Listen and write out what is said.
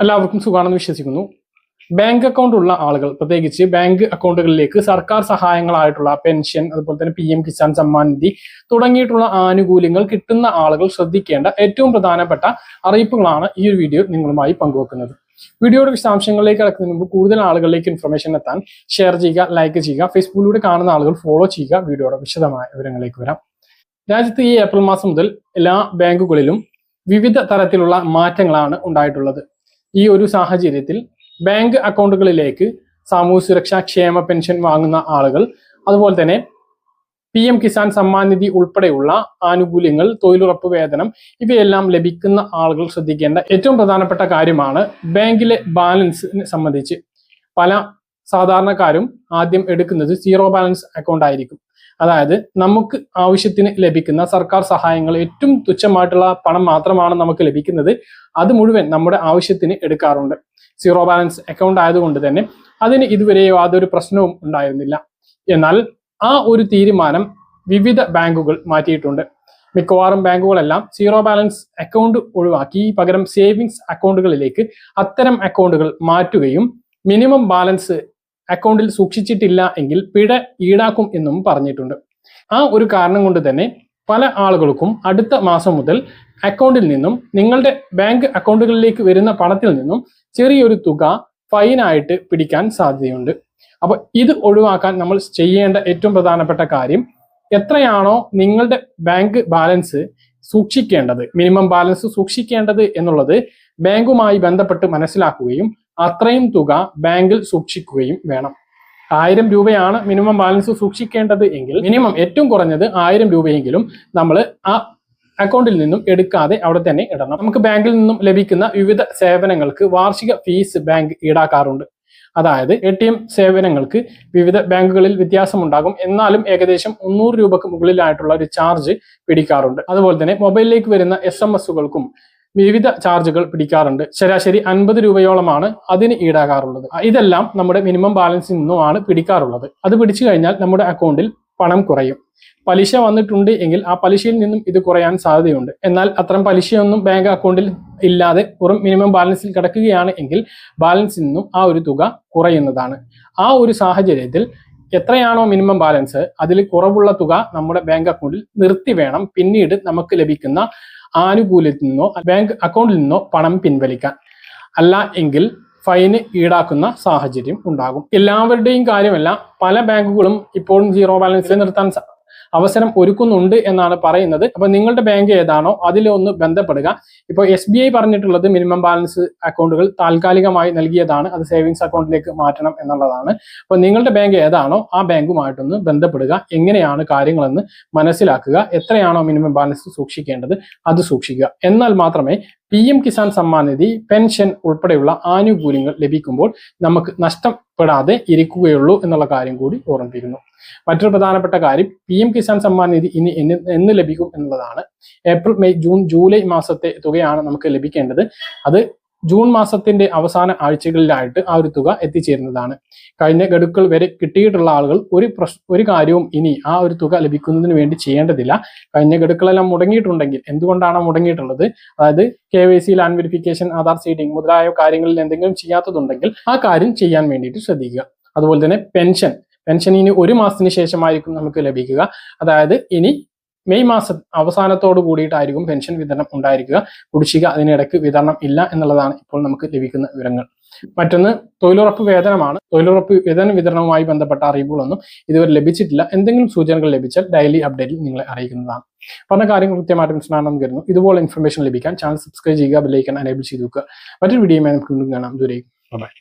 എല്ലാവർക്കും സുഖാണെന്ന് വിശ്വസിക്കുന്നു. Bank account ഉള്ള ആളുകൾ, പ്രത്യേകിച്ച് ബാങ്ക് അക്കൗണ്ടുകളിലേക്ക് സർക്കാർ സഹായങ്ങളായിട്ടുള്ള പെൻഷൻ, അതുപോലെ തന്നെ PM കിസാൻ സമ്മാൻ നിധി തുടങ്ങിയിട്ടുള്ള ആനുകൂല്യങ്ങൾ കിട്ടുന്ന ആളുകൾ ശ്രദ്ധിക്കേണ്ട ഏറ്റവും പ്രധാനപ്പെട്ട അറിയിപ്പുകളാണ് ഈ ഒരു വീഡിയോ നിങ്ങളുമായി പങ്കുവെക്കുന്നത്. വീഡിയോയുടെ വിശദാംശങ്ങളിലേക്ക് കടക്കുന്നതിന് മുമ്പ് കൂടുതൽ ആളുകളിലേക്ക് ഇൻഫർമേഷൻ എത്താൻ ഷെയർ ചെയ്യുക, ലൈക്ക് ചെയ്യുക, ഫേസ്ബുക്കിലൂടെ കാണുന്ന ആളുകൾ ഫോളോ ചെയ്യുക. വീഡിയോയുടെ വിശദമായ വിവരങ്ങളിലേക്ക് വരാം. രാജ്യത്ത് ഈ ഏപ്രിൽ മാസം മുതൽ എല്ലാ ബാങ്കുകളിലും വിവിധ തരത്തിലുള്ള മാറ്റങ്ങളാണ് ഉണ്ടായിട്ടുള്ളത്. ഈ ഒരു സാഹചര്യത്തിൽ ബാങ്ക് അക്കൗണ്ടുകളിലേക്ക് സാമൂഹ്യ സുരക്ഷാ ക്ഷേമ പെൻഷൻ വാങ്ങുന്ന ആളുകൾ, അതുപോലെ തന്നെ PM കിസാൻ സമ്മാൻ നിധി ഉൾപ്പെടെയുള്ള ആനുകൂല്യങ്ങൾ, തൊഴിലുറപ്പ് വേതനം ഇവയെല്ലാം ലഭിക്കുന്ന ആളുകൾ ശ്രദ്ധിക്കേണ്ട ഏറ്റവും പ്രധാനപ്പെട്ട കാര്യമാണ് ബാങ്കിലെ ബാലൻസിനെ സംബന്ധിച്ച്. പല സാധാരണക്കാരും ആദ്യം എടുക്കുന്നത് സീറോ ബാലൻസ് അക്കൗണ്ട് ആയിരിക്കും. അതായത് നമുക്ക് ആവശ്യത്തിന് ലഭിക്കുന്ന സർക്കാർ സഹായങ്ങൾ, ഏറ്റവും തുച്ഛമായിട്ടുള്ള പണം മാത്രമാണ് നമുക്ക് ലഭിക്കുന്നത്. അത് മുഴുവൻ നമ്മുടെ ആവശ്യത്തിന് എടുക്കാറുണ്ട്. സീറോ ബാലൻസ് അക്കൗണ്ട് ആയതുകൊണ്ട് തന്നെ അതിന് ഇതുവരെ യാതൊരു പ്രശ്നവും ഉണ്ടായിരുന്നില്ല. എന്നാൽ ആ ഒരു തീരുമാനം വിവിധ ബാങ്കുകൾ മാറ്റിയിട്ടുണ്ട്. മിക്കവാറും ബാങ്കുകളെല്ലാം സീറോ ബാലൻസ് അക്കൗണ്ട് ഒഴിവാക്കി പകരം സേവിങ്സ് അക്കൗണ്ടുകളിലേക്ക് അത്തരം അക്കൗണ്ടുകൾ മാറ്റുകയും മിനിമം ബാലൻസ് അക്കൗണ്ടിൽ സൂക്ഷിച്ചിട്ടില്ല എങ്കിൽ പിഴ ഈടാക്കും എന്നും പറഞ്ഞിട്ടുണ്ട്. ആ ഒരു കാരണം കൊണ്ട് തന്നെ പല ആളുകൾക്കും അടുത്ത മാസം മുതൽ അക്കൗണ്ടിൽ നിന്നും, നിങ്ങളുടെ ബാങ്ക് അക്കൗണ്ടുകളിലേക്ക് വരുന്ന പണത്തിൽ നിന്നും ചെറിയൊരു തുക ഫൈനായിട്ട് പിടിക്കാൻ സാധ്യതയുണ്ട്. അപ്പോൾ ഇത് ഒഴിവാക്കാൻ നമ്മൾ ചെയ്യേണ്ട ഏറ്റവും പ്രധാനപ്പെട്ട കാര്യം, എത്രയാണോ നിങ്ങളുടെ ബാങ്ക് ബാലൻസ് സൂക്ഷിക്കേണ്ടത്, മിനിമം ബാലൻസ് സൂക്ഷിക്കേണ്ടത് എന്നുള്ളത് ബാങ്കുമായി ബന്ധപ്പെട്ട് മനസ്സിലാക്കുകയും അത്രയും തുക ബാങ്കിൽ സൂക്ഷിക്കുകയും വേണം. 1000 രൂപയാണ് മിനിമം ബാലൻസ് സൂക്ഷിക്കേണ്ടത് എങ്കിൽ മിനിമം ഏറ്റവും കുറഞ്ഞത് 1000 രൂപയെങ്കിലും നമ്മൾ ആ അക്കൗണ്ടിൽ നിന്നും എടുക്കാതെ അവിടെ തന്നെ ഇടണം. നമുക്ക് ബാങ്കിൽ നിന്നും ലഭിക്കുന്ന വിവിധ സേവനങ്ങൾക്ക് വാർഷിക ഫീസ് ബാങ്ക് ഈടാക്കാറുണ്ട്. അതായത് ATM സേവനങ്ങൾക്ക് വിവിധ ബാങ്കുകളിൽ വ്യത്യാസമുണ്ടാകും. എന്നാലും ഏകദേശം 300 രൂപക്ക് മുകളിലായിട്ടുള്ള ഒരു ചാർജ് പിടിക്കാറുണ്ട്. അതുപോലെ തന്നെ മൊബൈലിലേക്ക് വരുന്ന SMS-കൾക്കും വിവിധ ചാർജുകൾ പിടിക്കാറുണ്ട്. ശരാശരി 50 രൂപയോളമാണ് അതിന് ഈടാകാറുള്ളത്. ഇതെല്ലാം നമ്മുടെ മിനിമം ബാലൻസിൽ നിന്നുമാണ് പിടിക്കാറുള്ളത്. അത് പിടിച്ചു കഴിഞ്ഞാൽ നമ്മുടെ അക്കൗണ്ടിൽ പണം കുറയും. പലിശ വന്നിട്ടുണ്ട് എങ്കിൽ ആ പലിശയിൽ നിന്നും ഇത് കുറയാൻ സാധ്യതയുണ്ട്. എന്നാൽ അത്തരം പലിശയൊന്നും ബാങ്ക് അക്കൗണ്ടിൽ ഇല്ലാതെ വെറും മിനിമം ബാലൻസിൽ കിടക്കുകയാണ് എങ്കിൽ ബാലൻസിൽ നിന്നും ആ ഒരു തുക കുറയുന്നതാണ്. ആ ഒരു സാഹചര്യത്തിൽ എത്രയാണോ മിനിമം ബാലൻസ് അതിൽ കുറവുള്ള തുക നമ്മുടെ ബാങ്ക് അക്കൗണ്ടിൽ നിർത്തി വേണം പിന്നീട് നമുക്ക് ലഭിക്കുന്ന ആനുകൂല്യത്തിൽ നിന്നോ ബാങ്ക് അക്കൗണ്ടിൽ നിന്നോ പണം പിൻവലിക്കാൻ. അല്ല എങ്കിൽ ഫൈന് ഈടാക്കുന്ന സാഹചര്യം ഉണ്ടാകും. എല്ലാവരുടെയും കാര്യമല്ല, പല ബാങ്കുകളും ഇപ്പോഴും സീറോ ബാലൻസിൽ നിർത്താൻ അവസരം ഒരുക്കുന്നുണ്ട് എന്നാണ് പറയുന്നത്. അപ്പൊ നിങ്ങളുടെ ബാങ്ക് ഏതാണോ അതിലൊന്ന് ബന്ധപ്പെടുക. ഇപ്പോൾ SBI പറഞ്ഞിട്ടുള്ളത് മിനിമം ബാലൻസ് അക്കൗണ്ടുകൾ താൽക്കാലികമായി നൽകിയതാണ്, അത് സേവിങ്സ് അക്കൗണ്ടിലേക്ക് മാറ്റണം എന്നുള്ളതാണ്. അപ്പൊ നിങ്ങളുടെ ബാങ്ക് ഏതാണോ ആ ബാങ്കുമായിട്ടൊന്ന് ബന്ധപ്പെടുക, എങ്ങനെയാണ് കാര്യങ്ങളെന്ന് മനസ്സിലാക്കുക, എത്രയാണോ മിനിമം ബാലൻസ് സൂക്ഷിക്കേണ്ടത് അത് സൂക്ഷിക്കുക. എന്നാൽ മാത്രമേ PM കിസാൻ സമ്മാൻ നിധി, പെൻഷൻ ഉൾപ്പെടെയുള്ള ആനുകൂല്യങ്ങൾ ലഭിക്കുമ്പോൾ നമുക്ക് നഷ്ടപ്പെടാതെ ഇരിക്കുകയുള്ളൂ എന്നുള്ള കാര്യം കൂടി ഓർമ്മിപ്പിക്കുന്നു. മറ്റൊരു പ്രധാനപ്പെട്ട കാര്യം, PM കിസാൻ സമ്മാൻ നിധി ഇനി എന്ന് ലഭിക്കും എന്നുള്ളതാണ്. ഏപ്രിൽ, മെയ്, ജൂൺ, ജൂലൈ മാസത്തെ തുകയാണ് നമുക്ക് ലഭിക്കേണ്ടത്. അത് ജൂൺ മാസത്തിന്റെ അവസാന ആഴ്ചകളിലായിട്ട് ആ ഒരു തുക എത്തിച്ചേരുന്നതാണ്. കഴിഞ്ഞ ഗഡുക്കൾ വരെ കിട്ടിയിട്ടുള്ള ആളുകൾ ഒരു കാര്യവും ഇനി ആ ഒരു തുക ലഭിക്കുന്നതിന് വേണ്ടി ചെയ്യേണ്ടതില്ല. കഴിഞ്ഞ ഗഡുക്കളെല്ലാം മുടങ്ങിയിട്ടുണ്ടെങ്കിൽ എന്തുകൊണ്ടാണ് മുടങ്ങിയിട്ടുള്ളത്, അതായത് KYC, land verification, Aadhaar seeding മുതലായ കാര്യങ്ങളിൽ എന്തെങ്കിലും ചെയ്യാത്തതുണ്ടെങ്കിൽ ആ കാര്യം ചെയ്യാൻ വേണ്ടിയിട്ട് ശ്രദ്ധിക്കുക. അതുപോലെ തന്നെ പെൻഷൻ ഇനി 1 മാസത്തിന് ശേഷമായിരിക്കും നമുക്ക് ലഭിക്കുക. അതായത് ഇനി മെയ് മാസം അവസാനത്തോടു കൂടിയിട്ടായിരിക്കും പെൻഷൻ വിതരണം ഉണ്ടായിരിക്കുക. കുടിശ്ശിക അതിനിടയ്ക്ക് വിതരണം ഇല്ല എന്നുള്ളതാണ് ഇപ്പോൾ നമുക്ക് ലഭിക്കുന്ന വിവരങ്ങൾ. മറ്റൊന്ന് തൊഴിലുറപ്പ് വേതനമാണ്. തൊഴിലുറപ്പ് വേതന വിതരണവുമായി ബന്ധപ്പെട്ട അറിയിപ്പുകളൊന്നും ഇതുവരെ ലഭിച്ചിട്ടില്ല. എന്തെങ്കിലും സൂചനകൾ ലഭിച്ചാൽ ഡെയിലി അപ്ഡേറ്റിൽ നിങ്ങളെ അറിയിക്കുന്നതാണ്. പറഞ്ഞ കാര്യങ്ങൾ കൃത്യമായിട്ട് മനസ്സിലാണെന്ന് കരുതുന്നു. ഇതുപോലെ ഇൻഫർമേഷൻ ലഭിക്കാൻ ചാനൽ സബ്സ്ക്രൈബ് ചെയ്യുക, ബെൽ ഐക്കൺ എനേബിൾ ചെയ്ത് വെക്കുക. മറ്റൊരു വീഡിയോയുമായി നമുക്ക് വീണ്ടും കാണാം. ദൂരേക്കും ബൈ.